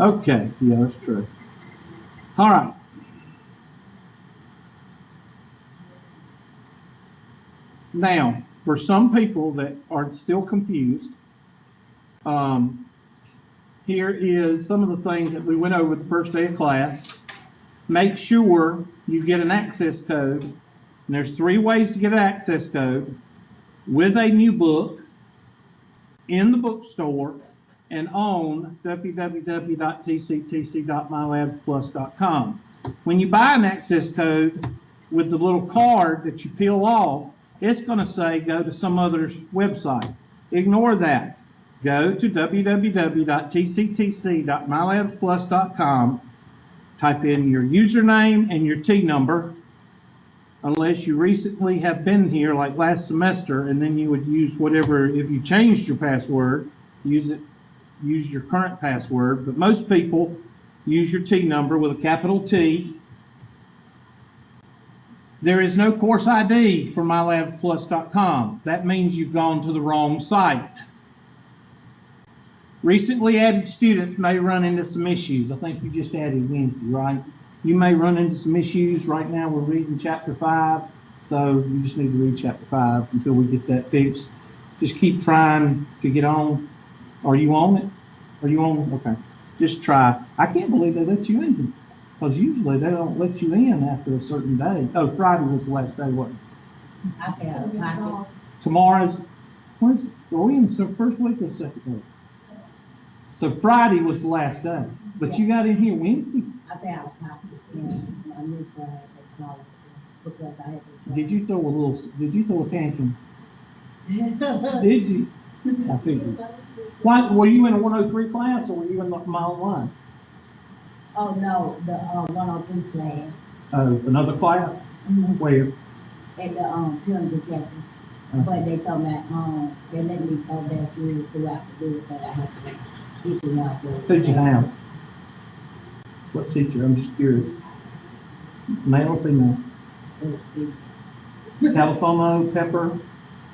Okay, yeah, that's true. All right. Now, for some people that are still confused, um, here is some of the things that we went over the first day of class. Make sure you get an access code. And there's 3 ways to get an access code: with a new book, in the bookstore, and on www.tctc.mylabsplus.com. When you buy an access code with the little card that you peel off, it's going to say go to some other website. Ignore that. Go to www.tctc.mylabsplus.com, type in your username and your T number, unless you recently have been here like last semester, and then you would use whatever. If you changed your password, use your current password, but most people use your T number with a capital T. There is no course ID for mylabsplus.com. That means you've gone to the wrong site. Recently added students may run into some issues. I think you just added Wednesday, right? You may run into some issues. Right now we're reading chapter 5, so you just need to read chapter 5 until we get that fixed. Just keep trying to get on. Are you on it? Are you on? Okay. Just try. I can't believe they let you in, because usually they don't let you in after a certain day. Oh, Friday was the last day, wasn't it? Tomorrow's, are we in the first week or second week? So Friday was the last day, but you got in here Wednesday. Did you throw a tantrum? Did you? I figured. Why, were you in a 103 class, or were you in my online? Oh no, the 103 class. Oh, another class? Mm-hmm. Where? At the Pillars and Campus. But they told me they let me go back in to have to do it, but I have to get the ones that. Who'd you have? What teacher? I'm just curious. Male or female? California Pepper?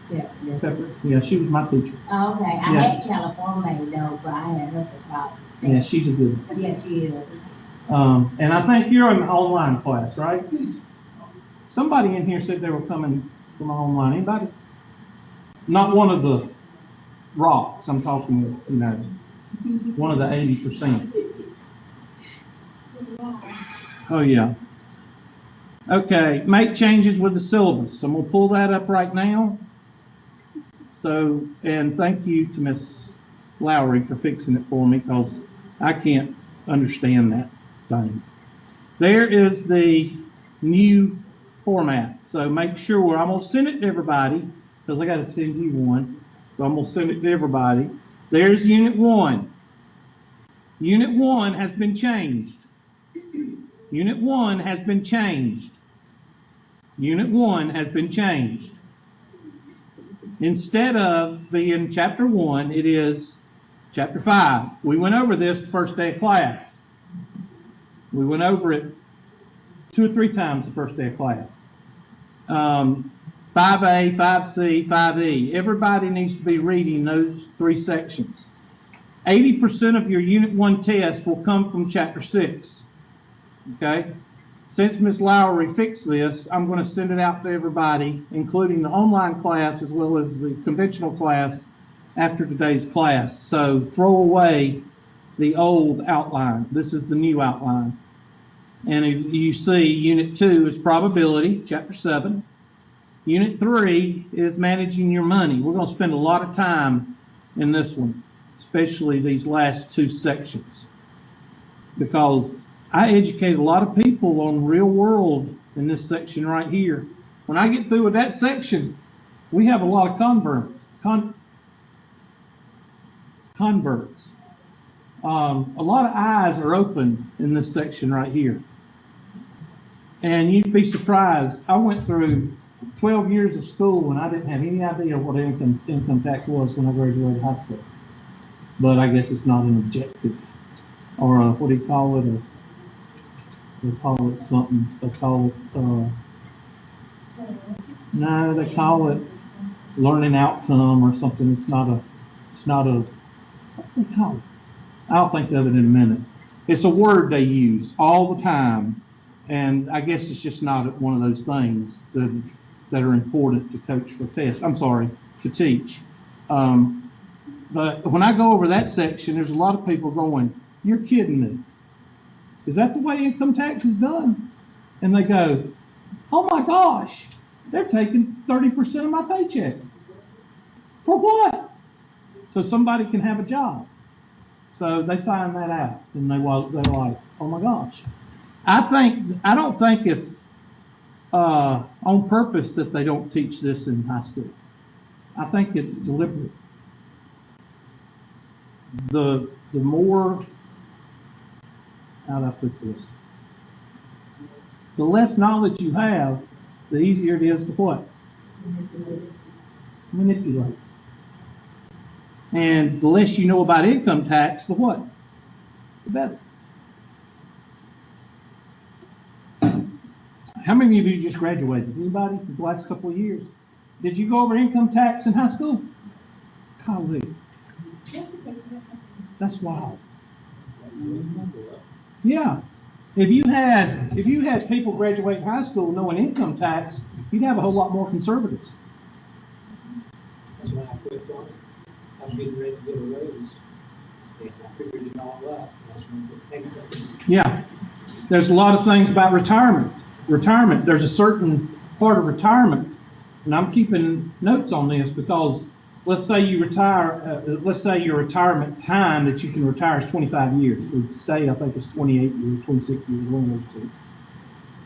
Yeah, Pepper? Yeah, she was my teacher. Oh, okay. I had California though, but I had her for classes. Yeah, she's a good one. Yeah, she is. And I think you're in the online class, right? Somebody in here said they were coming from online. Anybody? Not one of the rocks. I'm talking, one of the 80%. Oh, yeah. Okay, make changes with the syllabus. I'm going to pull that up right now. So, and thank you to Miss Lowry for fixing it for me, because I can't understand that thing. There is the new format. So make sure, I'm going to send it to everybody, because I got to send you one. So I'm going to send it to everybody. There's Unit 1. Unit 1 has been changed. Unit 1 has been changed. Unit 1 has been changed. Instead of being chapter 1, it is chapter 5. We went over this the first day of class. We went over it 2 or 3 times the first day of class. 5A, 5C, 5E. Everybody needs to be reading those 3 sections. 80% of your Unit 1 test will come from Chapter 6. Okay? Since Ms. Lowry fixed this, I'm going to send it out to everybody, including the online class as well as the conventional class after today's class. So throw away the old outline. This is the new outline. And if you see, Unit 2 is probability, Chapter 7. Unit 3 is managing your money. We're going to spend a lot of time in this one, especially these last 2 sections, because I educate a lot of people on real world in this section right here. When I get through with that section, we have a lot of converts. A lot of eyes are opened in this section right here. And you'd be surprised. I went through 12 years of school and I didn't have any idea what income tax was when I graduated high school. But I guess it's not an objective, or what do you call it? They call it something. They call it, no, they call it learning outcome or something. It's not a, what do they call it? I'll think of it in a minute. It's a word they use all the time, and I guess it's just not one of those things that are important to coach for test. I'm sorry, to teach. But when I go over that section, there's a lot of people going, "You're kidding me. Is that the way income tax is done?" And they go, "Oh my gosh, they're taking 30% of my paycheck. For what?" So somebody can have a job. So they find that out, and they're like, "Oh my gosh." I don't think it's on purpose that they don't teach this in high school. I think it's deliberate. The more, how do I put this? The less knowledge you have, the easier it is to what? Manipulate. And the less you know about income tax, the what? The better. How many of you just graduated? Anybody in the last couple of years? Did you go over income tax in high school? Golly. That's wild. Yeah. If you had people graduate high school knowing income tax, you'd have a whole lot more conservatives. That's when I quit on it. I was getting ready to get a raise. And I figured it all out. That's when it came up. Yeah. There's a lot of things about retirement. There's a certain part of retirement, and I'm keeping notes on this because let's say you retire, let's say your retirement time that you can retire is 25 years. For the state, I think it's 28 years, 26 years, one of those two.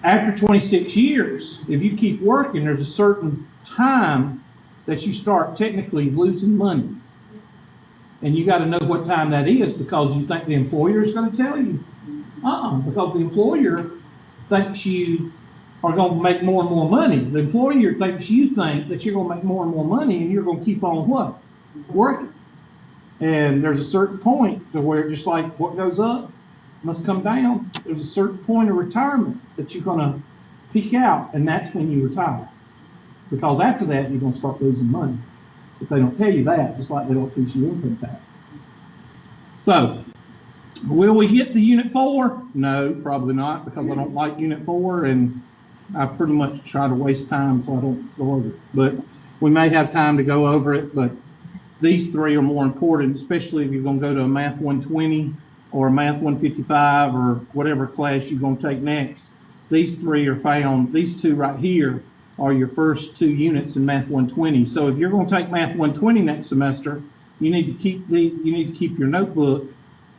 After 26 years, if you keep working, there's a certain time that you start technically losing money. And you got to know what time that is because you think the employer is going to tell you. Because the employer thinks you are going to make more and more money. The employer thinks you think that you're going to make more and more money and you're going to keep on what? Working. And there's a certain point to where just like what goes up must come down. There's a certain point of retirement that you're going to peak out, and that's when you retire. Because after that, you're going to start losing money. But they don't tell you that, just like they don't teach you income tax. So, will we get to Unit 4? No, probably not, because I don't like Unit 4, and I pretty much try to waste time so I don't go over it. But we may have time to go over it, but these three are more important, especially if you're going to go to a Math 120 or a Math 155 or whatever class you're going to take next. These three are found, these two right here are your first 2 units in Math 120. So if you're going to take Math 120 next semester, you need to keep your notebook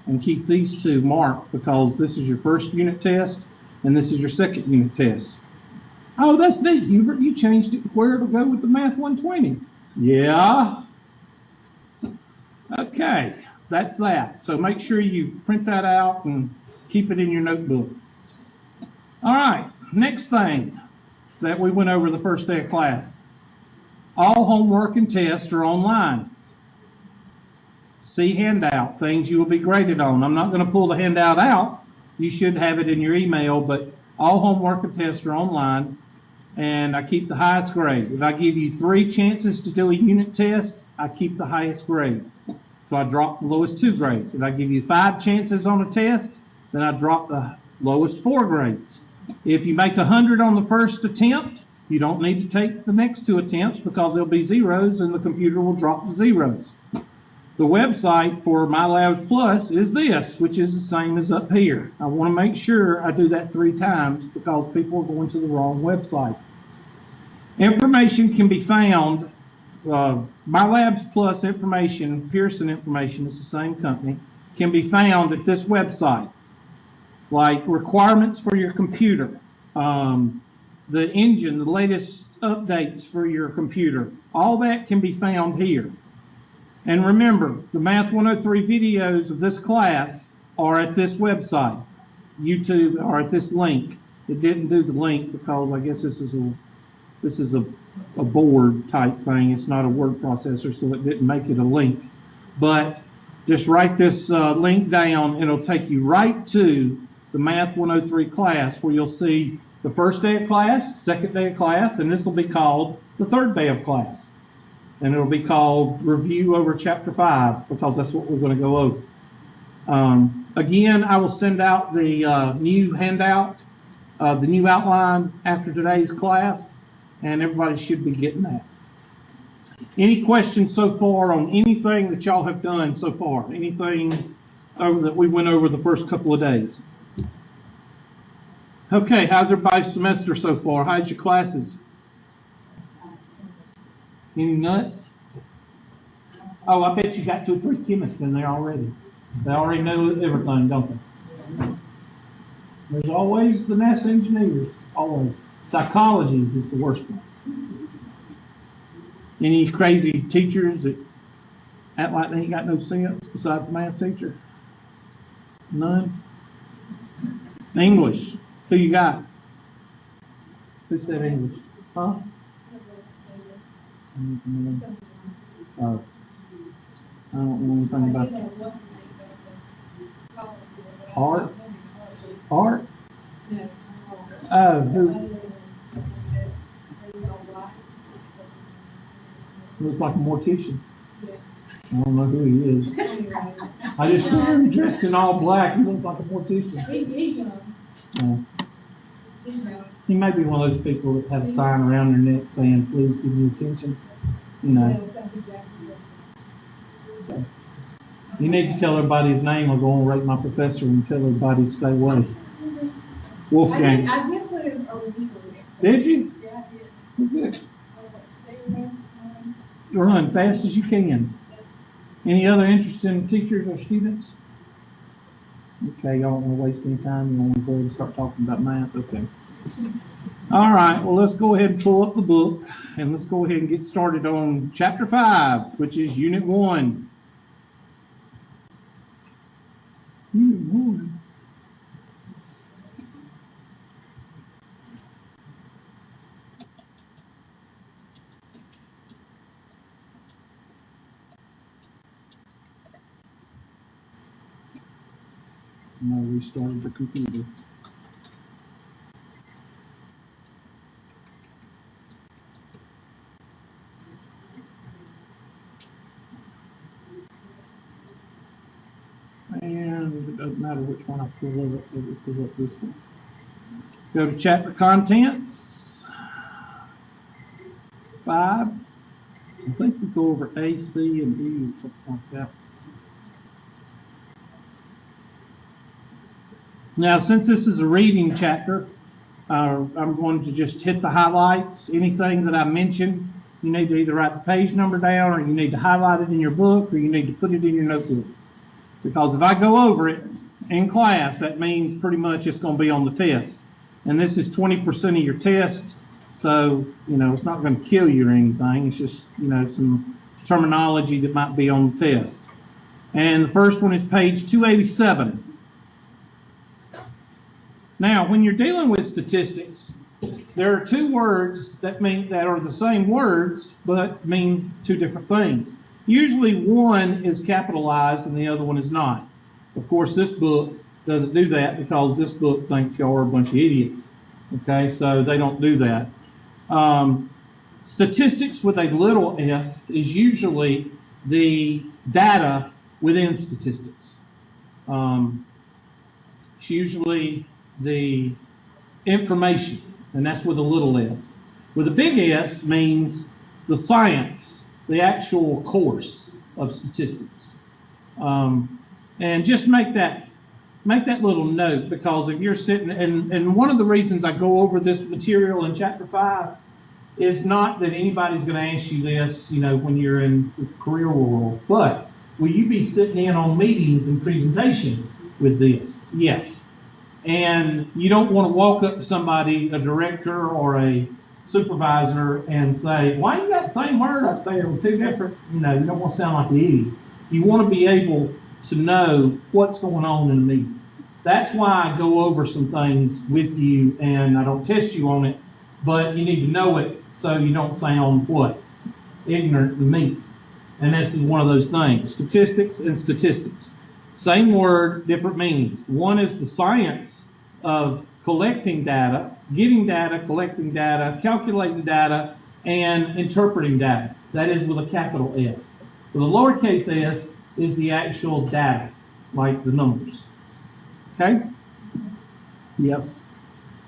and keep these 2 marked because this is your first unit test and this is your second unit test. Oh, that's neat, Hubert. You changed it where to go with the Math 120. Yeah. Okay, that's that. So make sure you print that out and keep it in your notebook. All right, next thing that we went over the first day of class. All homework and tests are online. See handout, things you will be graded on. I'm not going to pull the handout out. You should have it in your email, but all homework and tests are online, and I keep the highest grade. If I give you 3 chances to do a unit test, I keep the highest grade. So I drop the lowest 2 grades. If I give you 5 chances on a test, then I drop the lowest 4 grades. If you make 100 on the first attempt, you don't need to take the next 2 attempts because there'll be zeros and the computer will drop the zeros. The website for MyLabs Plus is this, which is the same as up here. I want to make sure I do that 3 times because people are going to the wrong website. Information can be found, MyLabs Plus information, Pearson information is the same company, can be found at this website. Like requirements for your computer, the engine, the latest updates for your computer, all that can be found here. And remember, the Math 103 videos of this class are at this website. YouTube are at this link. It didn't do the link because I guess this is a board type thing. It's not a word processor, so it didn't make it a link. But just write this link down, and it'll take you right to the Math 103 class where you'll see the first day of class, second day of class, and this will be called the third day of class. And it'll be called Review over Chapter 5 because that's what we're going to go over. Again, I will send out the new handout, the new outline after today's class, and everybody should be getting that. Any questions so far on anything that y'all have done so far? Anything that we went over the first couple of days? Okay, how's everybody's semester so far? How's your classes? Any nuts? Oh, I bet you got 2 or 3 chemists in there already. They already know everything, don't they? There's always the NASA engineers, always. Psychology is the worst one. Any crazy teachers that act like they ain't got no sense besides the math teacher? None? English. Who you got? Who said English? Huh? I don't know anything about that. Art? Art? Oh, who? Looks like a mortician. I don't know who he is. I just hear him dressed in all black. He looks like a mortician. He may be one of those people that have a sign around their neck saying, "Please give me attention." You know. Okay. You need to tell everybody his name or go and rate my professor and tell everybody to stay away. Wolfgang. I did put in a review. Did you? Yeah, I did. Good. I was like, stay around. Run fast as you can. Any other interesting teachers or students? Okay, y'all don't want to waste any time. You want to go ahead and start talking about math? Okay. All right, well, let's go ahead and pull up the book and let's go ahead and get started on chapter 5, which is unit 1. Unit 1. And I restarted the computer. And it doesn't matter which one I pull up, it will pull up this one. Go to chapter contents. 5. I think we go over A, C, and D or something like that. Now, since this is a reading chapter, I'm going to just hit the highlights. Anything that I mention, you need to either write the page number down, or you need to highlight it in your book, or you need to put it in your notebook. Because if I go over it in class, that means pretty much it's going to be on the test. And this is 20% of your test, so, you know, it's not going to kill you or anything. It's just, you know, some terminology that might be on the test. And the first one is page 287. Now, when you're dealing with statistics, there are 2 words that are the same words, but mean 2 different things. Usually one is capitalized and the other one is not. Of course, this book doesn't do that because this book thinks y'all are a bunch of idiots. Okay, so they don't do that. Statistics with a little s is usually the data within statistics. It's usually the information, and that's with a little s. With a big S means the science, the actual course of statistics. And just make that little note, because if you're sitting, and one of the reasons I go over this material in chapter 5 is not that anybody's going to ask you this, you know, when you're in the career world, but will you be sitting in on meetings and presentations with this? Yes. And you don't want to walk up to somebody, a director or a supervisor, and say, why you got the same word up there with 2 different, you know, you don't want to sound like an idiot. You want to be able to know what's going on in the meeting. That's why I go over some things with you, and I don't test you on it, but you need to know it so you don't sound what? Ignorant to me. And this is one of those things. Statistics and statistics. Same word, different meanings. One is the science of collecting data, getting data, collecting data, calculating data, and interpreting data. That is with a capital S. With a lowercase s is the actual data. like the numbers. Okay? Yes.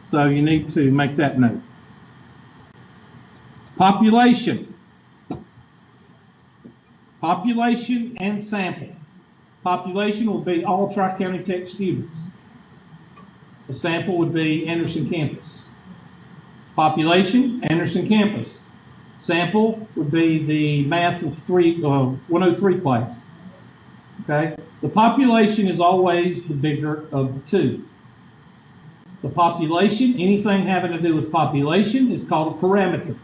So you need to make that note. Population. Population and sample. Population will be all Tri-County Tech students. The sample would be Anderson campus. Population, Anderson campus. Sample would be the math 103 class. Okay? The population is always the bigger of the two. The population, anything having to do with population is called a parameter.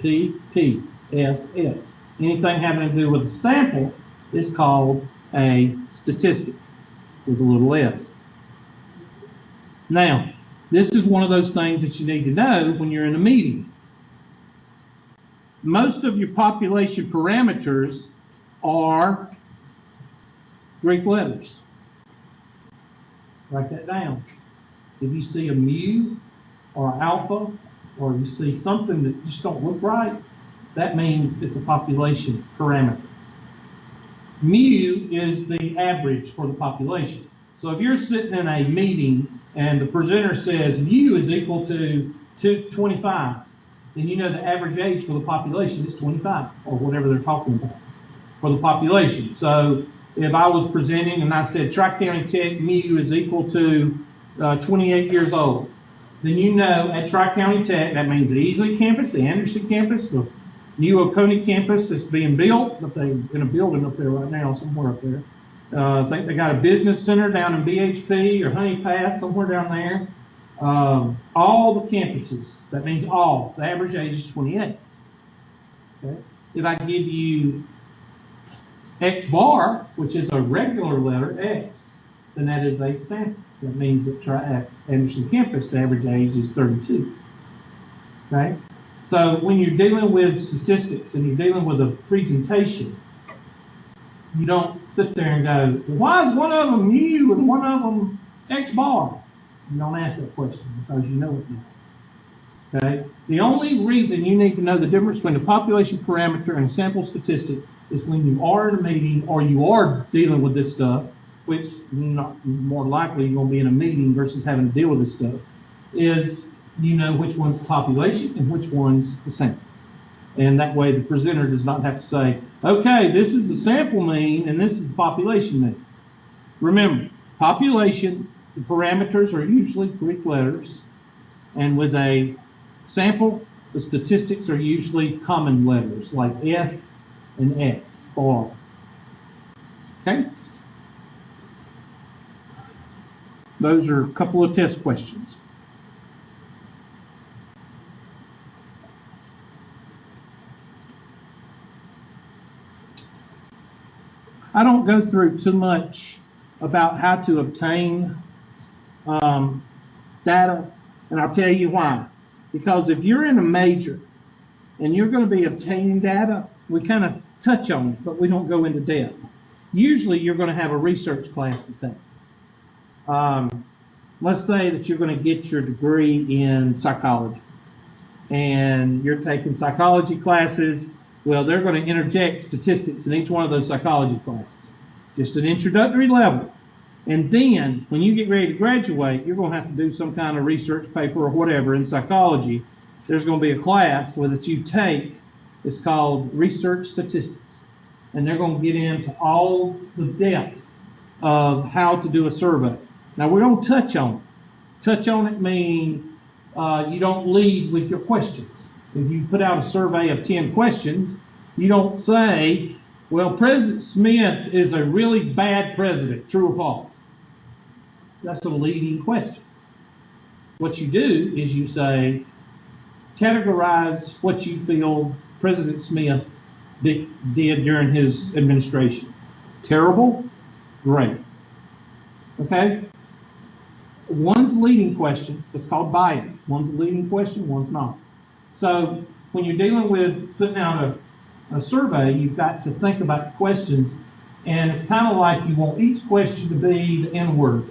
PPSS. Anything having to do with a sample is called a statistic with a little s. Now, this is one of those things that you need to know when you're in a meeting. Most of your population parameters are Greek letters. Write that down. If you see a mu or alpha, or you see something that just don't look right, that means it's a population parameter. Mu is the average for the population. So if you're sitting in a meeting and the presenter says mu is equal to 25, then you know the average age for the population is 25, or whatever they're talking about for the population. So if I was presenting and I said Tri-County Tech mu is equal to 28 years old, then you know at Tri-County Tech, that means the Easley campus, the Anderson campus, the new Oconee campus that's being built, but they're in a building up there right now, somewhere up there. I think they got a business center down in BHP or Honey Path, somewhere down there. All the campuses, that means all. The average age is 28. Okay. If I give you X bar, which is a regular letter X, then that is a sample. That means that at Anderson campus, the average age is 32. Okay? So when you're dealing with statistics and you're dealing with a presentation, you don't sit there and go, well, why is one of them mu and one of them X bar? You don't ask that question because you know it now. Okay? The only reason you need to know the difference between a population parameter and a sample statistic is when you are in a meeting or you are dealing with this stuff, which more likely you're going to be in a meeting versus having to deal with this stuff, is you know which one's the population and which one's the sample. And that way the presenter does not have to say, okay, this is the sample mean and this is the population mean. Remember, population, the parameters are usually Greek letters, and with a sample, the statistics are usually common letters like S and X or. Okay? Those are a couple of test questions. I don't go through too much about how to obtain data, and I'll tell you why. Because if you're in a major and you're going to be obtaining data, we kind of touch on it, but we don't go into depth. Usually you're going to have a research class to take. Let's say that you're going to get your degree in psychology and you're taking psychology classes. Well, they're going to interject statistics in each one of those psychology classes, just an introductory level. And then when you get ready to graduate, you're going to have to do some kind of research paper or whatever in psychology. There's going to be a class that you take. It's called research statistics. And they're going to get into all the depth of how to do a survey. Now, we're going to touch on it. Touch on it means you don't lead with your questions. If you put out a survey of 10 questions, you don't say, well, President Smith is a really bad president, true or false? That's a leading question. What you do is you say, categorize what you feel President Smith did during his administration. Terrible? Great. Okay? One's a leading question. It's called bias. One's a leading question, one's not. So when you're dealing with putting out a survey, you've got to think about the questions, and it's kind of like you want each question to be the N-word,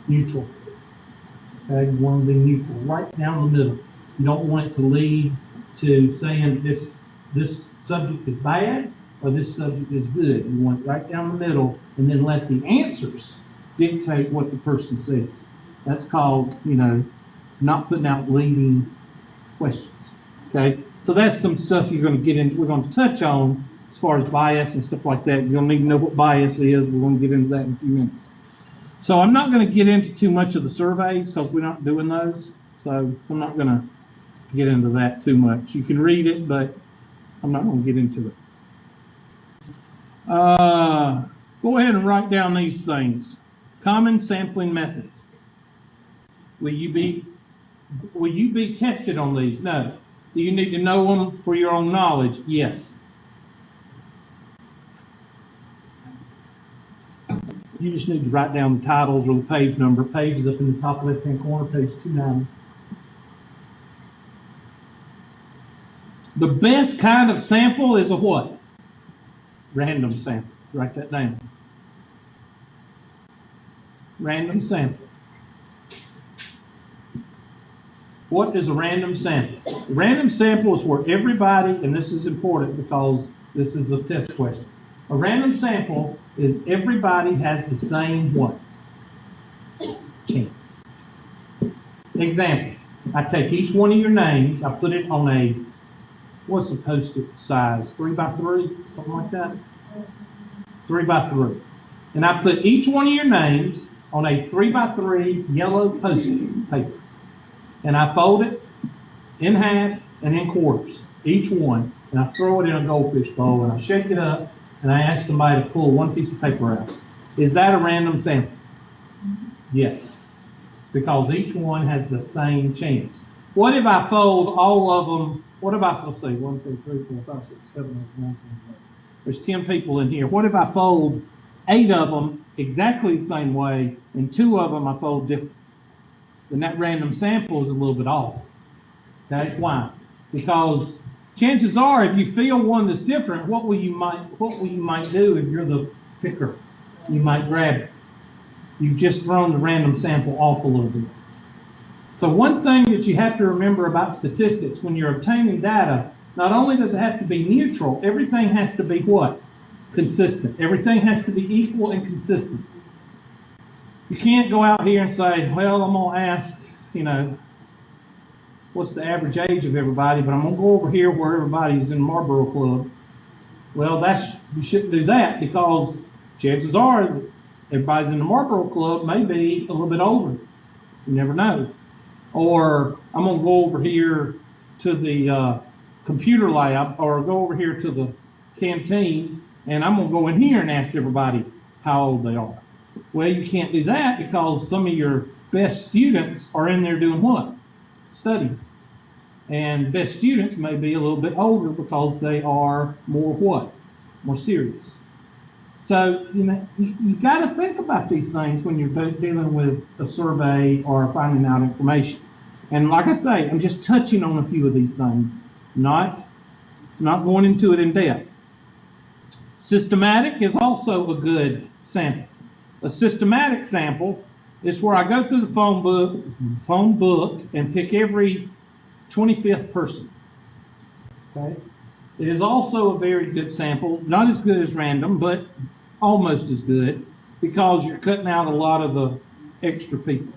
neutral. Okay, you want to be neutral, right down the middle. You don't want it to lead to saying this subject is bad, or this subject is good. You want it right down the middle, and then let the answers dictate what the person says. That's called, not putting out leading questions. Okay, so that's some stuff you're going to get into. We're going to touch on as far as bias and stuff like that. You'll need to know what bias is. We're going to get into that in a few minutes. So I'm not going to get into too much of the surveys because we're not doing those. So I'm not going to get into that too much. You can read it, but I'm not going to get into it. Go ahead and write down these things. Common sampling methods. Will you be tested on these? No. Do you need to know them for your own knowledge? Yes. You just need to write down the titles or the page number. Page is up in the top left-hand corner, page 290. The best kind of sample is a what? Random sample. Write that down. Random sample. What is a random sample? A random sample is where everybody, and this is important because this is a test question. A random sample is everybody has the same what? Chance. Example, I take each one of your names, I put it on a, what's the post-it size? 3x3, something like that? 3x3. And I put each one of your names on a 3x3 yellow post-it paper. And I fold it in half and in quarters, each one, and I throw it in a goldfish bowl, and I shake it up, and I ask somebody to pull one piece of paper out. Is that a random sample? Yes, because each one has the same chance. What if I fold all of them? What if I, let's see, 1, 2, 3, 4, 5, 6, 7, 8, 9, 10, 11. There's 10 people in here. What if I fold 8 of them exactly the same way, and 2 of them I fold different? Then that random sample is a little bit off. That's why. Because chances are, if you feel one that's different, what will you might do if you're the picker? You might grab it. You've just thrown the random sample off a little bit. So one thing that you have to remember about statistics, when you're obtaining data, not only does it have to be neutral, everything has to be what? Consistent. Everything has to be equal and consistent. You can't go out here and say, well, I'm going to ask, what's the average age of everybody, but I'm going to go over here where everybody's in the Marlboro Club. Well, you shouldn't do that because chances are that everybody's in the Marlboro Club may be a little bit older. You never know. Or I'm going to go over here to the computer lab or go over here to the canteen and I'm going to go in here and ask everybody how old they are. Well, you can't do that because some of your best students are in there doing what? Studying. And best students may be a little bit older because they are more what? More serious. So, you got to think about these things when you're dealing with a survey or finding out information. And like I say, I'm just touching on a few of these things, not going into it in depth. Systematic is also a good sample. A systematic sample is where I go through the phone book and pick every 25th person. Okay? It is also a very good sample, not as good as random, but almost as good because you're cutting out a lot of the extra people.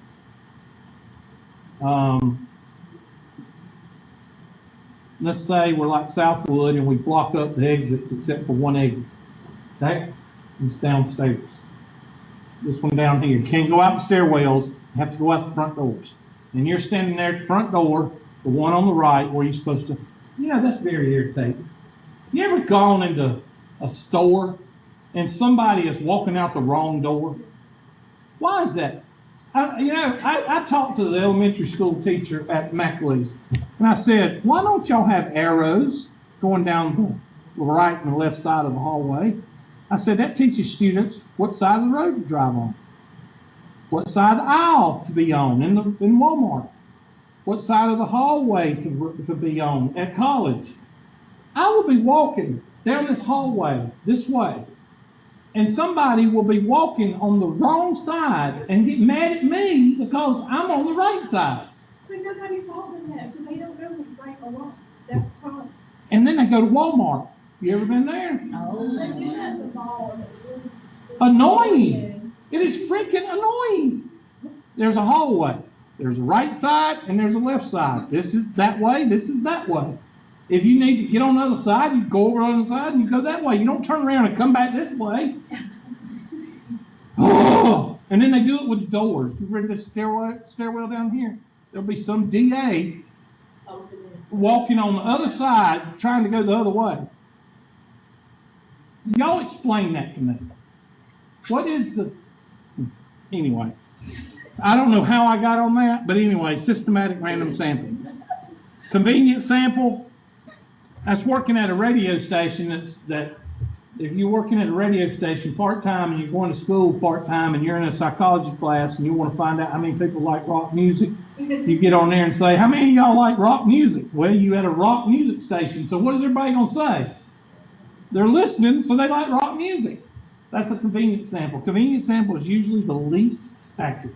Let's say we're like Southwood and we block up the exits except for one exit. Okay? It's downstairs. This one down here. You can't go out the stairwells. You have to go out the front doors. And you're standing there at the front door, the one on the right, where you're supposed to, that's very irritating. You ever gone into a store and somebody is walking out the wrong door? Why is that? I talked to the elementary school teacher at McLeese, and I said, why don't y'all have arrows going down the right and the left side of the hallway? I said, that teaches students what side of the road to drive on, what side of the aisle to be on in Walmart, what side of the hallway to be on at college. I will be walking down this hallway this way, and somebody will be walking on the wrong side and get mad at me because I'm on the right side. But nobody's told them that, so they don't know what's right or wrong. That's the problem. And then they go to Walmart You ever been there? They do Oh, have the mall, and it's really. Annoying. It is freaking annoying. There's a hallway. There's a right side and there's a left side. This is that way. This is that way. If you need to get on the other side, you go over on the side and you go that way. You don't turn around and come back this way. Oh, and then they do it with the doors. You read this stairwell down here? There'll be some DA walking on the other side trying to go the other way. Y'all explain that to me. What is the... Anyway, I don't know how I got on that, but anyway, systematic random sampling. Convenient sample, that's working at a radio station that if you're working at a radio station part-time and you're going to school part-time and you're in a psychology class and you want to find out how many people like rock music, you get on there and say, how many of y'all like rock music? Well, you at a rock music station, so what is everybody going to say? They're listening, so they like rock music. That's a convenient sample. Convenient sample is usually the least accurate.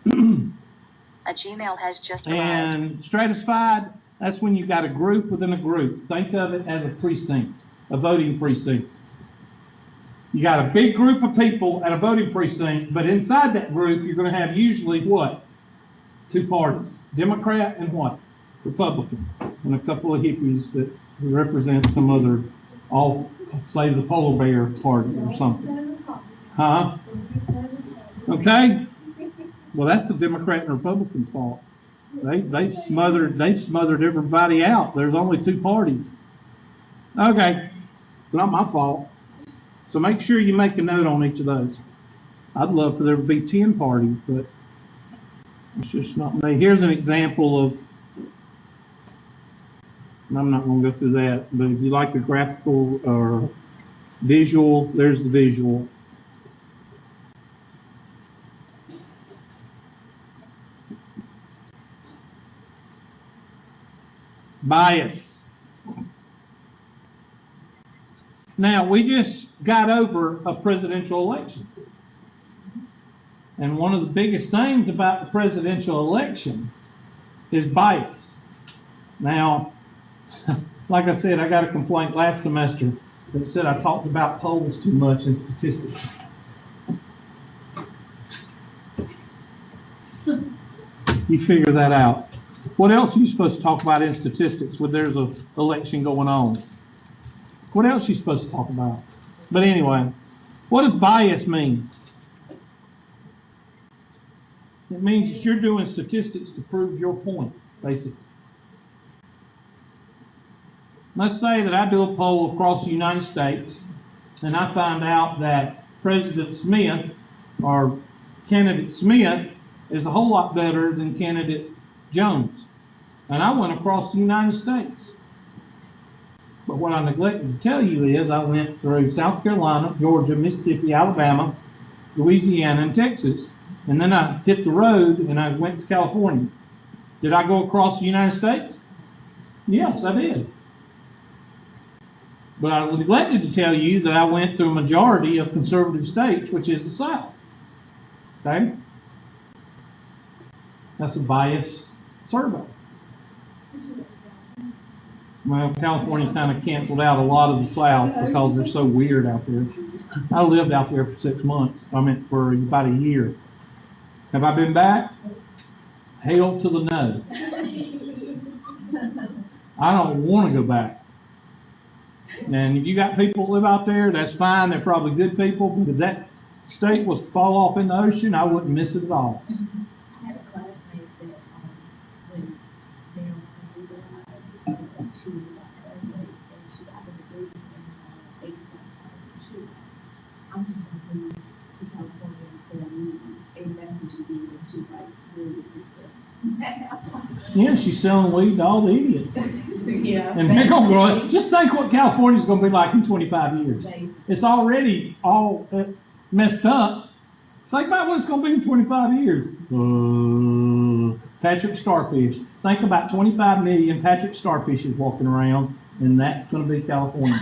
A Gmail has just arrived. And stratified, that's when you got a group within a group. Think of it as a precinct, a voting precinct. You got a big group of people at a voting precinct, but inside that group, you're going to have usually what? Two parties, Democrat and what? Republican. And a couple of hippies that represent some other, say the polar bear party or something. Huh? Okay. Well, that's the Democrat and Republicans' fault. They smothered everybody out. There's only two parties. Okay, it's not my fault. So make sure you make a note on each of those. I'd love for there to be 10 parties, but it's just not me. Here's an example of. I'm not going to go through that, but if you like a graphical or visual, there's the visual. Bias. Now, we just got over a presidential election. And one of the biggest things about the presidential election is bias. Now, like I said, I got a complaint last semester that said I talked about polls too much in statistics. You figure that out. What else are you supposed to talk about in statistics when there's an election going on? What else are you supposed to talk about? But anyway, what does bias mean? It means that you're doing statistics to prove your point, basically. Let's say that I do a poll across the United States and I find out that President Smith or candidate Smith is a whole lot better than candidate Jones. And I went across the United States. But what I neglected to tell you is I went through South Carolina, Georgia, Mississippi, Alabama, Louisiana, and Texas. And then I hit the road and I went to California. Did I go across the United States? Yes, I did. But I neglected to tell you that I went through a majority of conservative states, which is the South. Okay? That's a biased survey. Well, California kind of canceled out a lot of the South because they're so weird out there. I lived out there for 6 months. I meant for about a year. Have I been back? Hell to the no. I don't want to go back. And if you got people that live out there, that's fine. They're probably good people. But if that state was to fall off in the ocean, I wouldn't miss it at all. I had a classmate that when they were legalized, she was about her weight and she got her degree in exercise. So she was like, I'm just going to move to California and say I'm leaving. And that's what she did. And she was like really successful. Yeah, she's selling weed to all the idiots. Yeah. And big old girl, just think what California's going to be like in 25 years. It's already all messed up. Think about what it's going to be in 25 years. Patrick Starfish. Think about 25 million Patrick Starfishes walking around, and that's going to be California.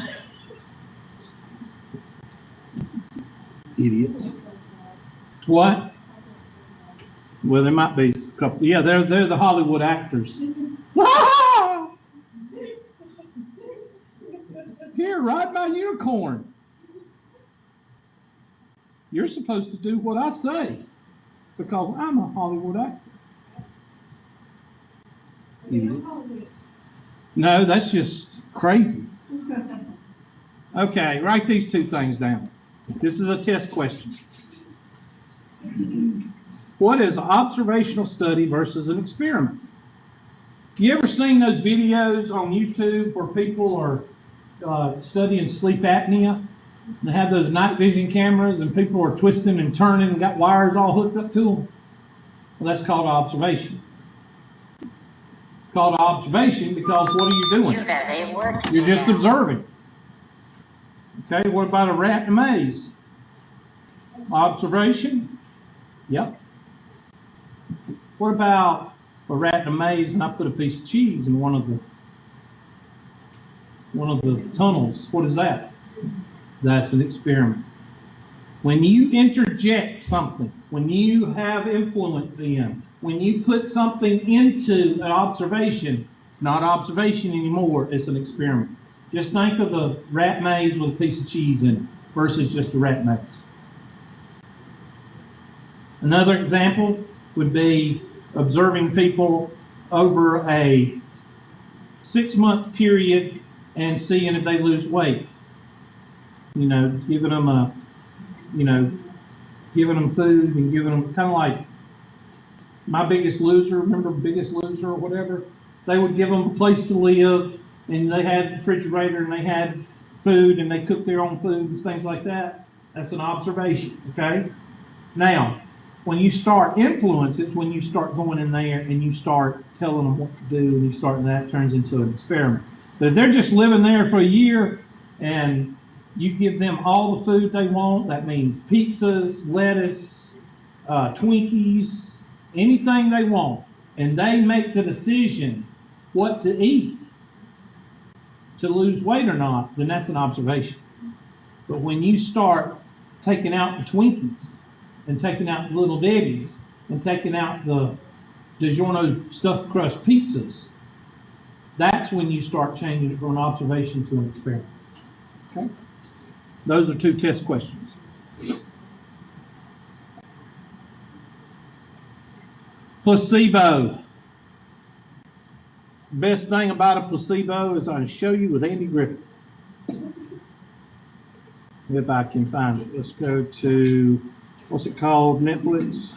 Idiots. What? Well, there might be a couple. Yeah, they're the Hollywood actors. ride my unicorn. You're supposed to do what I say because I'm a Hollywood actor. Idiots. No, that's just crazy. Okay, write these two things down. This is a test question. What is observational study versus an experiment? You ever seen those videos on YouTube where people are studying sleep apnea? They have those night vision cameras and people are twisting and turning and got wires all hooked up to them? Well, that's called observation. It's called observation because what are you doing? You're just observing. Okay, what about a rat in a maze? Observation? Yep. What about a rat in a maze and I put a piece of cheese in one of the tunnels? What is that? That's an experiment. When you interject something, when you have influence in, when you put something into an observation, it's not observation anymore, it's an experiment. Just think of the rat maze with a piece of cheese in it versus just a rat maze. Another example would be observing people over a 6-month period and seeing if they lose weight. You know, giving them food and giving them kind of like My Biggest Loser, remember Biggest Loser or whatever? They would give them a place to live and they had a refrigerator and they had food and they cooked their own food and things like that. That's an observation, okay? Now, when you start influence, it's when you start going in there and you start telling them what to do and that turns into an experiment. But if they're just living there for a year and you give them all the food they want, that means pizzas, lettuce, Twinkies, anything they want, and they make the decision what to eat, to lose weight or not, then that's an observation. But when you start taking out the Twinkies and taking out the Little Debbie's and taking out the DiGiorno stuffed crust pizzas, that's when you start changing it from an observation to an experiment. Okay? Those are two test questions. Placebo. Best thing about a placebo is I can show you with Andy Griffith. If I can find it. Let's go to, what's it called? Netflix.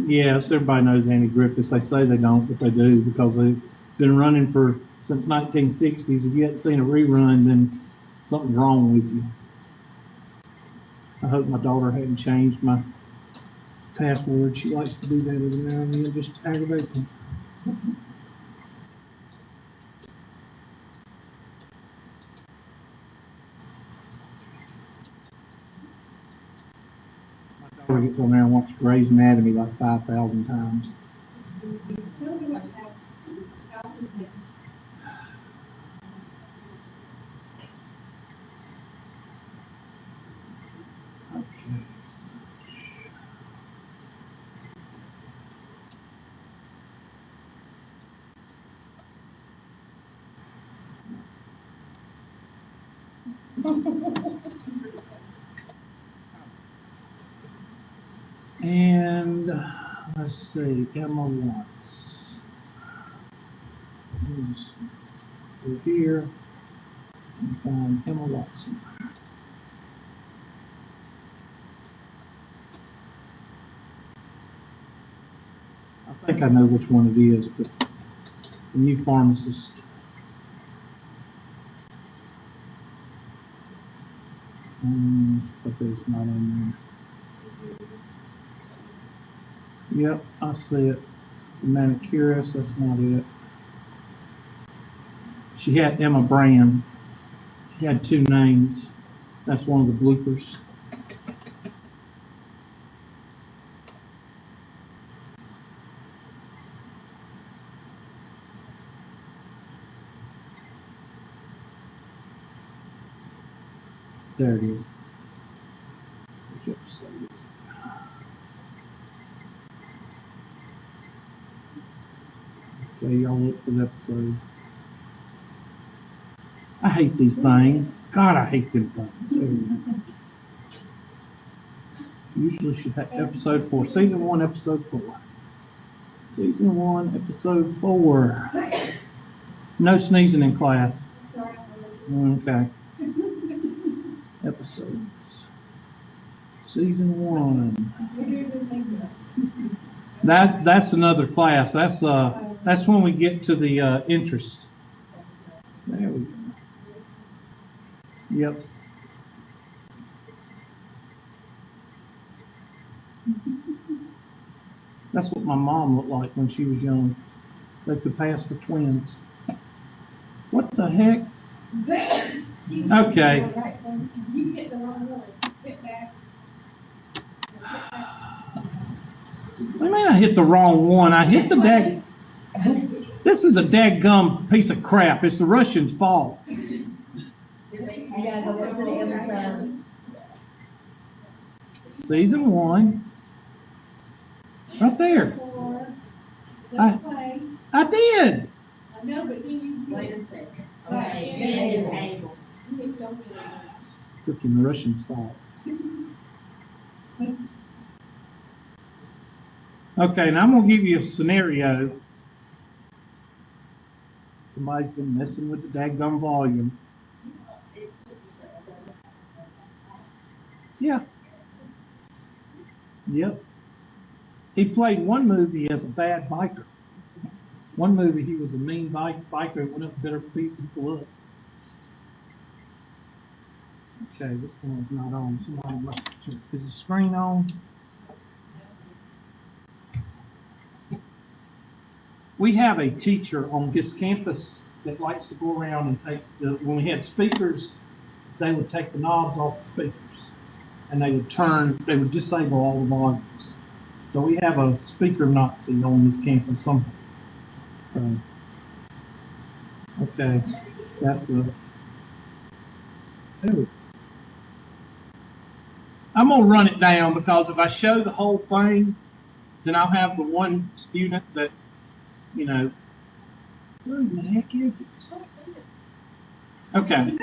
Yes, everybody knows Andy Griffith. They say they don't, but they do because they've been running since 1960s. If you haven't seen a rerun, then something's wrong with you. I hope my daughter hadn't changed my password. She likes to do that every now and then, just to aggravate me. My daughter gets on there and watches Grey's Anatomy like 5,000 times. Tell me what house is next. And let's see, Emma Watts. Let me just go here and find Emma Watson. I think I know which one it is, but the new pharmacist. But there's not on there. Yep, I see it. The manicurist, that's not it. She had Emma Brand. She had two names. That's one of the bloopers. There it is. Which episode is it? Okay, y'all look for the episode. I hate these things. God, I hate them things. There we go. Usually should have episode 4. Season 1, episode 4. Season 1, episode 4. No sneezing in class. I'm sorry, I'm Okay. Episodes. Season 1. We're doing this thing. That's another class. That's when we get to the interest. There we go. Yep. That's what my mom looked like when she was young. They could pass for twins. What the heck? Okay. You hit the wrong one. Hit back. What do you mean I hit the wrong one? I hit the dag. This is a dadgum piece of crap. It's the Russians' fault. Did they You gotta go back to the episode. Season 1. Right there. 4. I- Let's play. I did. I know, but then you. Wait a second. Right, Okay, and then able. it's able. You hit don't do it. It's freaking Russians' fault. Okay, now I'm gonna give you a scenario. Somebody's been messing with the dadgum volume. Yeah. Yep. He played one movie as a bad biker. One movie he was a mean biker that went up and better beat people up. Okay, this thing's not on. Somebody must is the screen on? We have a teacher on this campus that likes to go around and take when we had speakers, they would take the knobs off the speakers and they would disable all the volumes. So we have a speaker Nazi on this campus somehow. So, okay, that's there we go. I'm gonna run it down because if I show the whole thing, then I'll have the one student that, you know, where the heck is it? Okay,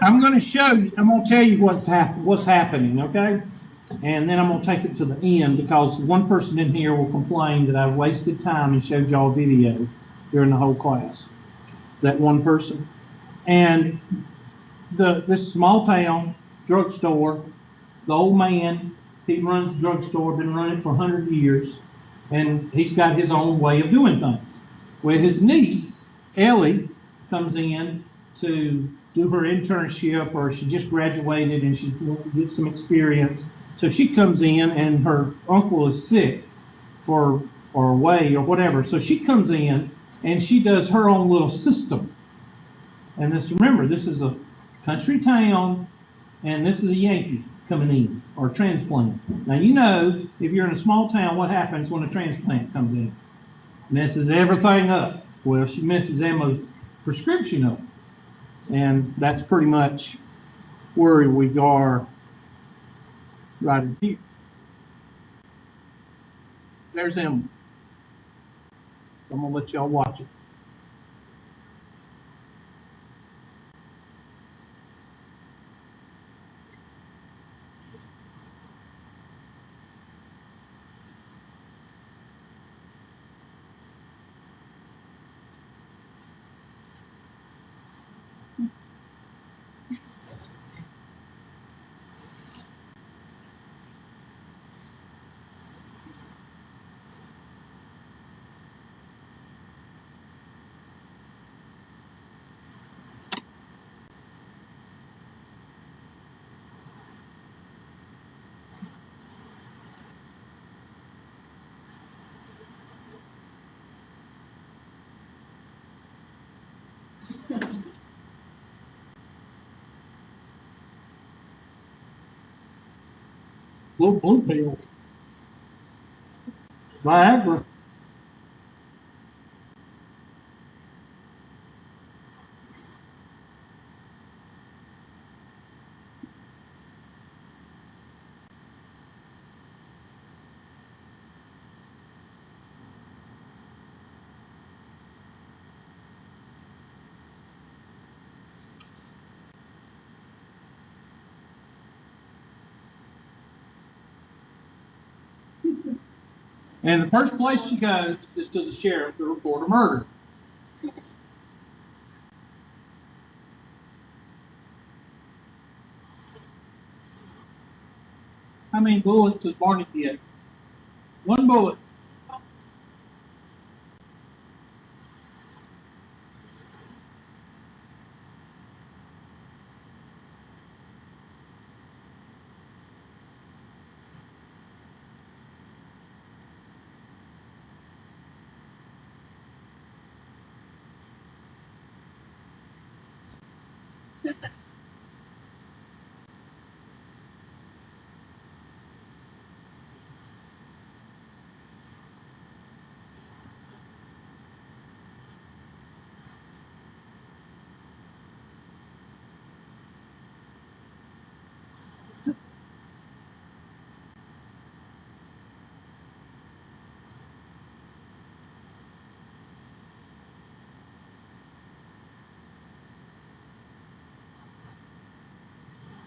I'm gonna show you. I'm gonna tell you what's happening. Okay, and then I'm gonna take it to the end because one person in here will complain that I wasted time and showed y'all a video during the whole class. That one person, and this small town drugstore. The old man, he runs the drugstore, been running for 100 years, and he's got his own way of doing things. Well, his niece, Ellie, comes in to do her internship, or she just graduated and she wants to get some experience. So she comes in, and her uncle is sick or away or whatever. So she comes in, and she does her own little system. And remember, this is a country town, and this is a Yankee coming in, or transplant. Now, you know, if you're in a small town, what happens when a transplant comes in? Messes everything up. Well, she messes Emma's prescription up. And that's pretty much where we are right in here. There's Emma. I'm going to let y'all watch it. Little blue pill. Viagra. And the first place she goes is to the sheriff to report a murder. How many bullets does Barney get? One bullet.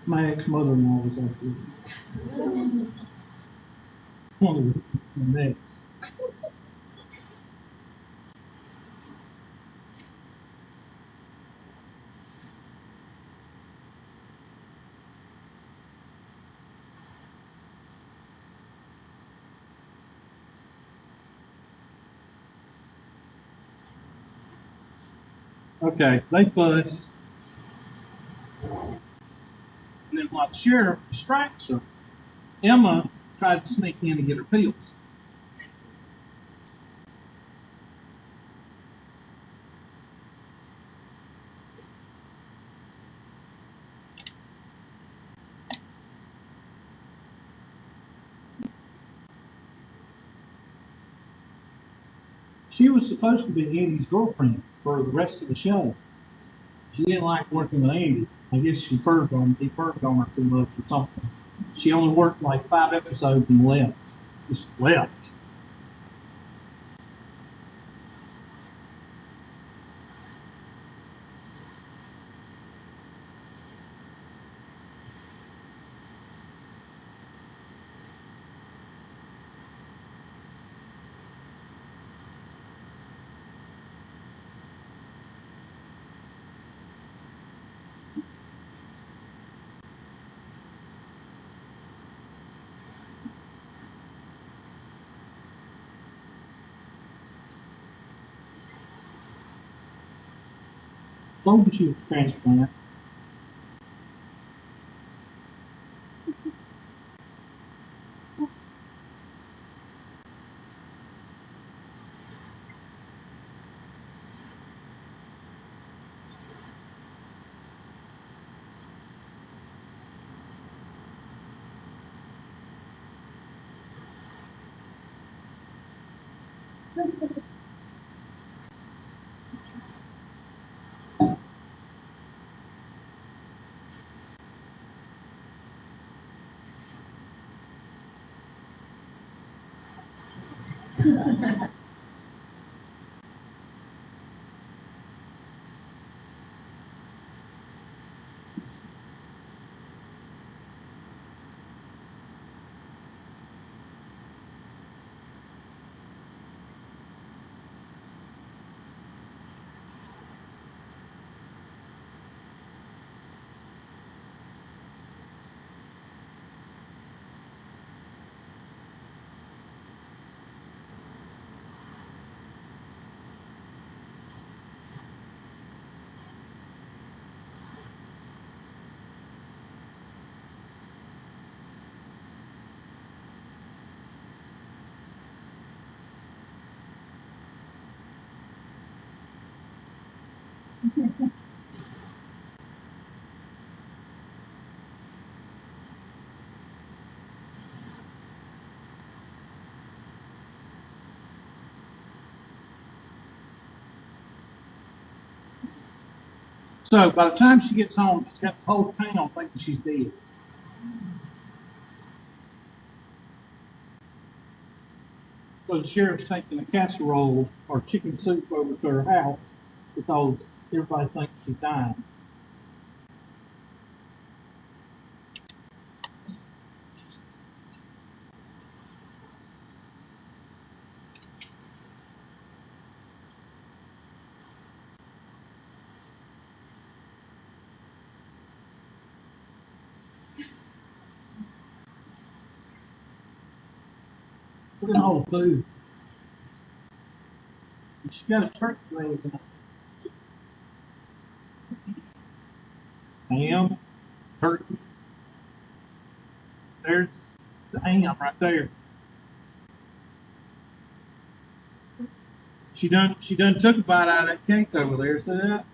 My ex-mother-in-law was like this. One of the next. Okay, they fuss. And then while the sheriff distracts her, Emma tries to sneak in and get her pills. She was supposed to be Andy's girlfriend for the rest of the show. She didn't like working with Andy. I guess he perved on her too much or something. She only worked like 5 episodes and left. Just left. Told you she was a transplant. So by the time she gets home, she's got the whole town thinking she's dead. So the sheriff's taking a casserole or chicken soup over to her house because everybody thinks she's dying. Look at all the food. She got a turkey leg. Ham, turkey. There's the ham right there. She done took a bite out of that cake over there. See that?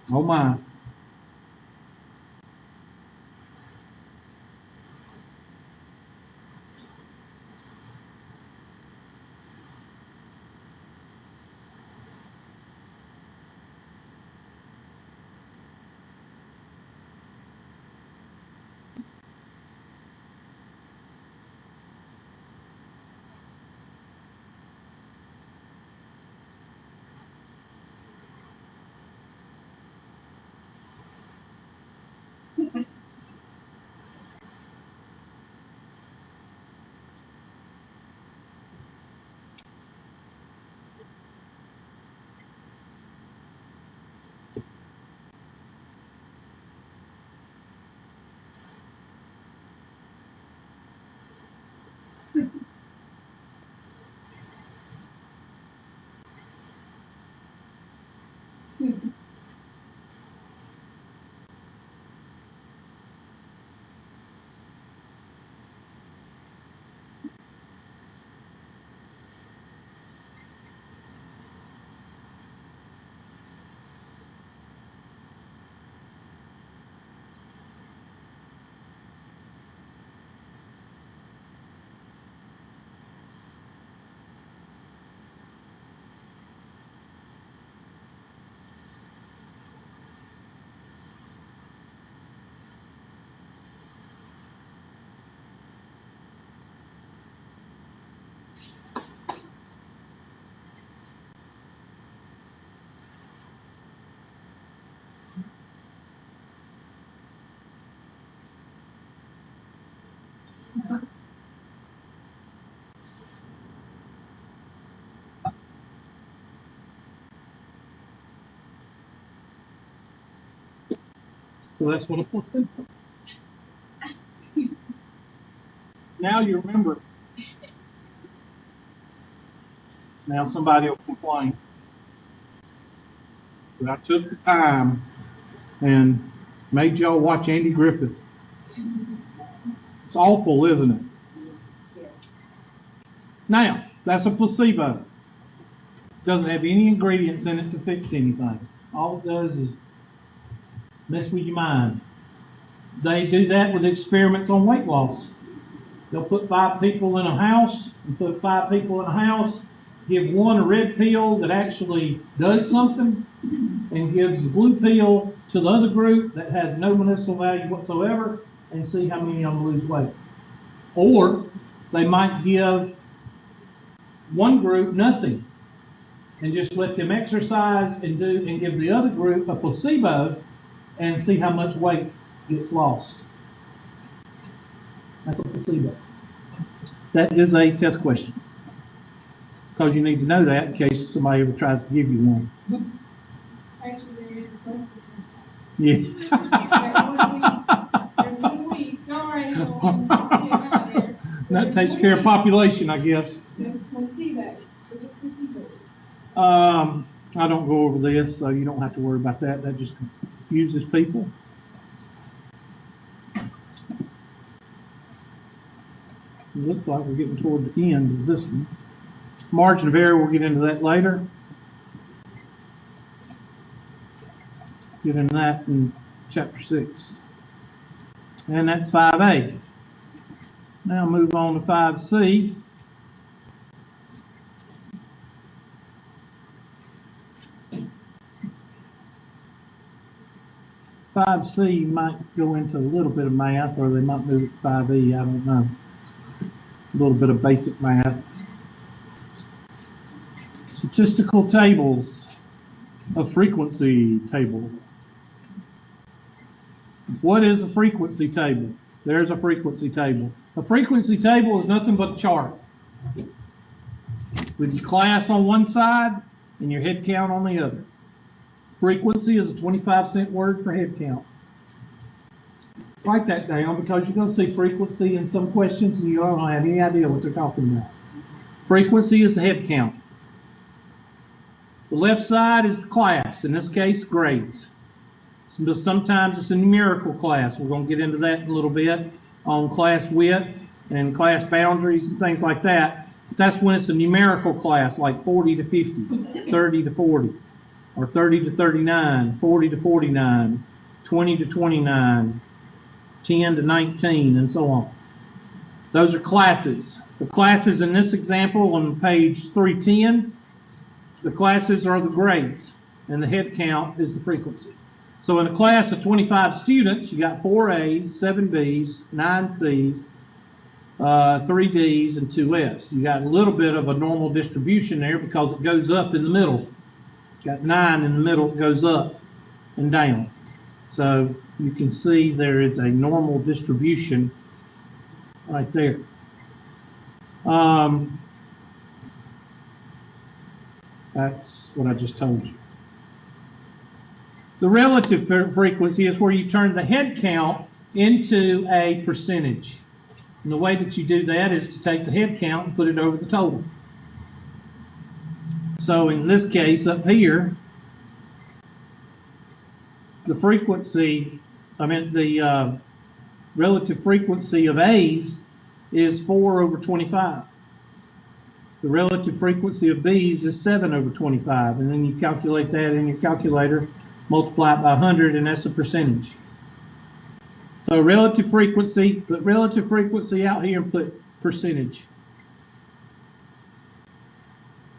Oh my. So that's what a placebo. Now you remember. Now somebody will complain. But I took the time and made y'all watch Andy Griffith. It's awful, isn't it? Now, that's a placebo. Doesn't have any ingredients in it to fix anything. All it does is mess with your mind. They do that with experiments on weight loss. They'll put 5 people in a house and put 5 people in a house, give one a red pill that actually does something, and gives the blue pill to the other group that has no medicinal value whatsoever, and see how many of them lose weight. Or they might give one group nothing and just let them exercise and give the other group a placebo and see how much weight gets lost. That's a placebo. That is a test question, because you need to know that in case somebody ever tries to give you one. Actually, Yeah. there's 1 week, sorry. That takes care of population, I guess. It's placebo. It's a placebo. I don't go over this, so you don't have to worry about that. That just confuses people. It looks like we're getting toward the end of this one. Margin of error, we'll get into that later. Get into that in chapter 6. And that's 5A. Now move on to 5C. Five C might go into a little bit of math, or they might move it to 5E, I don't know. A little bit of basic math. Statistical tables, a frequency table. What is a frequency table? There's a frequency table. A frequency table is nothing but a chart with your class on one side and your head count on the other. Frequency is a 25-cent word for head count. Write that down because you're going to see frequency in some questions and you don't have any idea what they're talking about. Frequency is the head count. The left side is the class, in this case, grades. Sometimes it's a numerical class. We're going to get into that in a little bit on class width and class boundaries and things like that. But that's when it's a numerical class, like 40 to 50, 30 to 40, or 30 to 39, 40 to 49, 20 to 29, 10 to 19, and so on. Those are classes. The classes in this example on page 310, the classes are the grades, and the head count is the frequency. So in a class of 25 students, you got 4 A's, 7 B's, 9 C's, 3 D's, and 2 F's. You got a little bit of a normal distribution there because it goes up in the middle. You got 9 in the middle, it goes up and down. So you can see there is a normal distribution right there. That's what I just told you. The relative frequency is where you turn the head count into a percentage. And the way that you do that is to take the head count and put it over the total. So in this case up here, the frequency, the relative frequency of A's is 4 over 25. The relative frequency of B's is 7 over 25. And then you calculate that in your calculator, multiply it by 100, and that's a percentage. So relative frequency, put relative frequency out here and put percentage.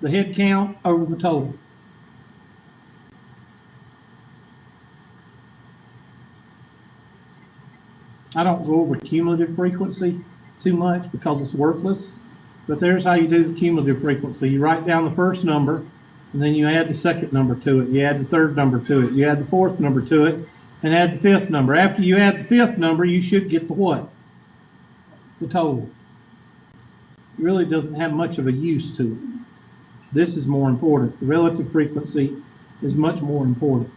The head count over the total. I don't go over cumulative frequency too much because it's worthless, but there's how you do the cumulative frequency. You write down the first number, and then you add the second number to it. You add the third number to it. You add the fourth number to it, and add the fifth number. After you add the fifth number, you should get the what? The total. It really doesn't have much of a use to it. This is more important. The relative frequency is much more important.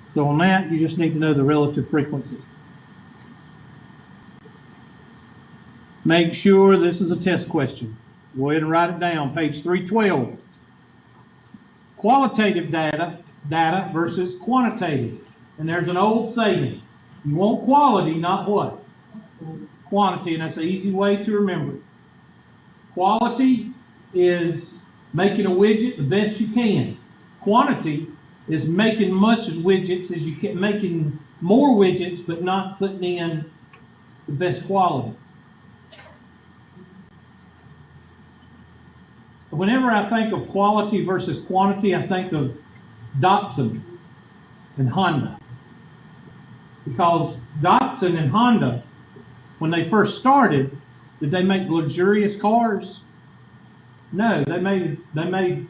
So on that, you just need to know the relative frequency. Make sure this is a test question. Go ahead and write it down, page 312. Qualitative data versus quantitative. And there's an old saying, you want quality, not what? Quantity, and that's an easy way to remember. Quality is making a widget the best you can. Quantity is making much of widgets as you can, making more widgets but not putting in the best quality. Whenever I think of quality versus quantity, I think of Datsun and Honda. Because Datsun and Honda, when they first started, did they make luxurious cars? No, they made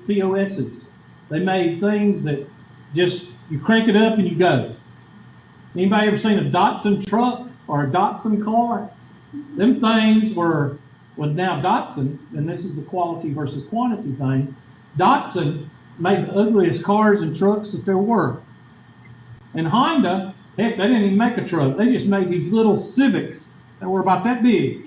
POSs. They made things that just, you crank it up and you go. Anybody ever seen a Datsun truck or a Datsun car? Them things were, well, now Datsun, and this is the quality versus quantity thing, Datsun made the ugliest cars and trucks that there were. And Honda, heck, they didn't even make a truck. They just made these little Civics that were about that big.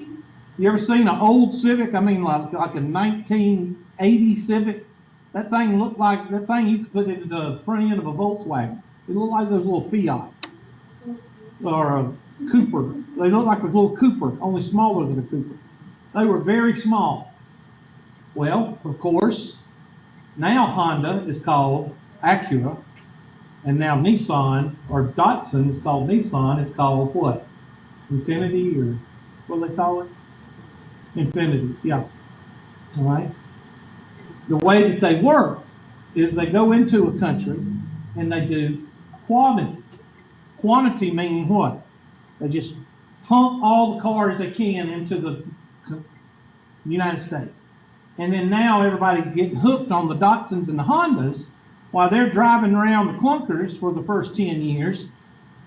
You ever seen an old Civic? I mean, like a 1980 Civic? That thing looked like, that thing you could put into the front end of a Volkswagen. It looked like those little Fiats. Or a Cooper. They looked like a little Cooper, only smaller than a Cooper. They were very small. Well, of course, now Honda is called Acura, and now Nissan, or Datsun is called Nissan, is called what? Infinity, or what do they call it? Infinity, yeah. All right. The way that they work is they go into a country and they do quantity. Quantity meaning what? They just pump all the cars they can into the United States. And then now everybody's getting hooked on the Datsuns and the Hondas while they're driving around the clunkers for the first 10 years,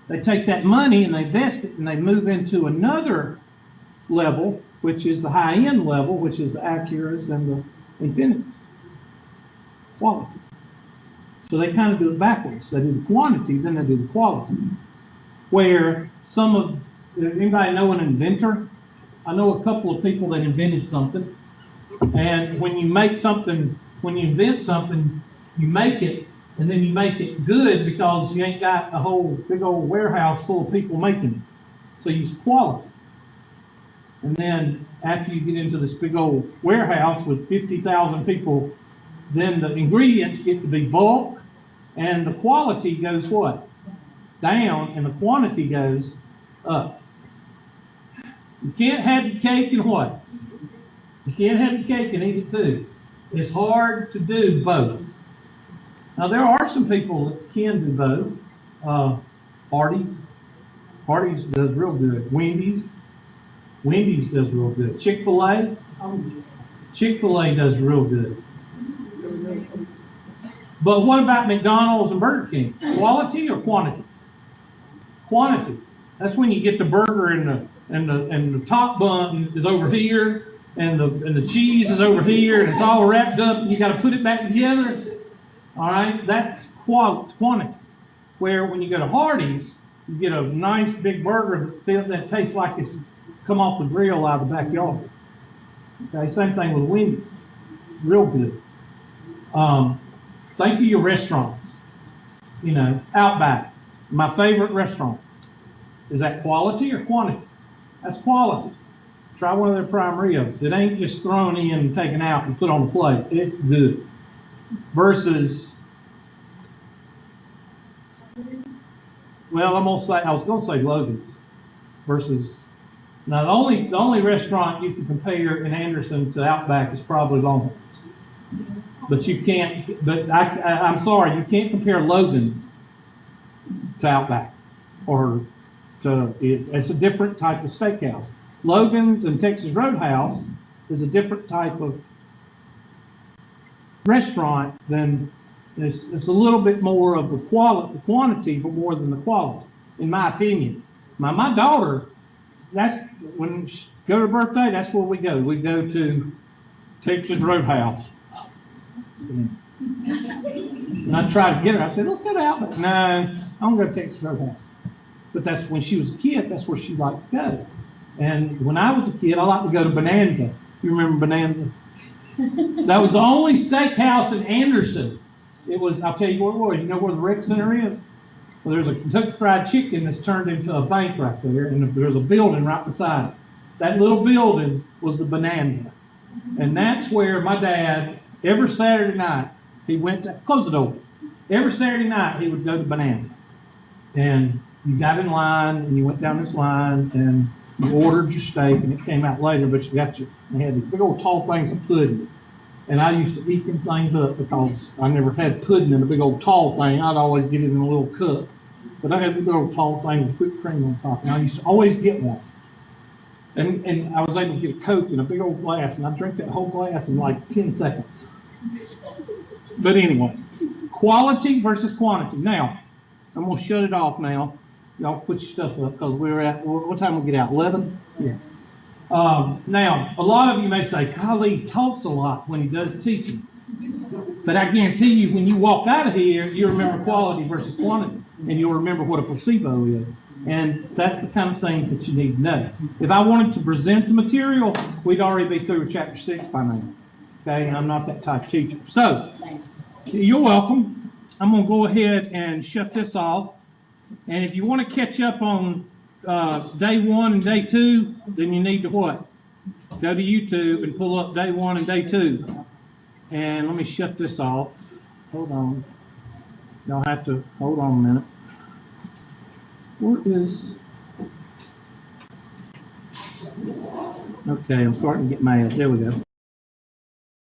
they take that money and they invest it and they move into another level, which is the high-end level, which is the Acuras and the Infinities. Quality. So they kind of do it backwards. They do the quantity, then they do the quality. Where anybody know an inventor? I know a couple of people that invented something. And when you invent something, you make it, and then you make it good because you ain't got a whole big old warehouse full of people making it. So you use quality. And then after you get into this big old warehouse with 50,000 people, then the ingredients get to be bulk, and the quality goes what? Down, and the quantity goes up. You can't have your cake and what? You can't have your cake and eat it too. It's hard to do both. Now there are some people that can do both. Hardee's does real good. Wendy's does real good. Chick-fil-A does real good. But what about McDonald's and Burger King? Quality or quantity? Quantity. That's when you get the burger and the top bun is over here, and the cheese is over here, and it's all wrapped up, and you got to put it back together. All right, that's quantity. Where when you go to Hardee's, you get a nice big burger that tastes like it's come off the grill out of the backyard. Okay, same thing with Wendy's. Real good. Think of your restaurants. You know, Outback, my favorite restaurant. Is that quality or quantity? That's quality. Try one of their prime ribs. It ain't just thrown in and taken out and put on the plate. It's good. Versus, well, I was gonna say Logan's. Versus, now the only restaurant you can compare in Anderson to Outback is probably Longhorns. But you can't. But I'm sorry, you can't compare Logan's to Outback, or it's a different type of steakhouse. Logan's and Texas Roadhouse is a different type of restaurant than it's a little bit more of the quantity, but more than the quality, in my opinion. My daughter, that's when she go to her birthday, that's where we go. We go to Texas Roadhouse. And I tried to get her. I said, let's go to Outback. No, I don't go to Texas Roadhouse. But that's when she was a kid, that's where she liked to go. And when I was a kid, I liked to go to Bonanza. You remember Bonanza? That was the only steakhouse in Anderson. It was, I'll tell you what it was. You know where the rec center is? Well, there's a Kentucky Fried Chicken that's turned into a bank right there, and there's a building right beside it. That little building was the Bonanza. And that's where my dad, every Saturday night, he went to, close the door. Every Saturday night, he would go to Bonanza. And you got in line, and you went down this line, and you ordered your steak, and it came out later, but they had these big old tall things of pudding. And I used to eat them things up because I never had pudding in a big old tall thing. I'd always get it in a little cup. But I had the big old tall thing with whipped cream on top, and I used to always get one. And I was able to get a Coke in a big old glass, and I drank that whole glass in like 10 seconds. But anyway, quality versus quantity. Now, I'm going to shut it off now. Y'all put your stuff up because we're at, what time we get out? 11? Yeah. Now, a lot of you may say, golly, he talks a lot when he does teaching. But I guarantee you, when you walk out of here, you remember quality versus quantity, and you'll remember what a placebo is. And that's the kind of things that you need to know. If I wanted to present the material, we'd already be through with chapter 6 by now. Okay, and I'm not that type of teacher. So, you're welcome. I'm going to go ahead and shut this off. And if you want to catch up on day 1 and day 2, then you need to what? Go to YouTube and pull up day 1 and day 2. And let me shut this off. Hold on. Y'all have to hold on a minute. What is? Okay, I'm starting to get mad. There we go.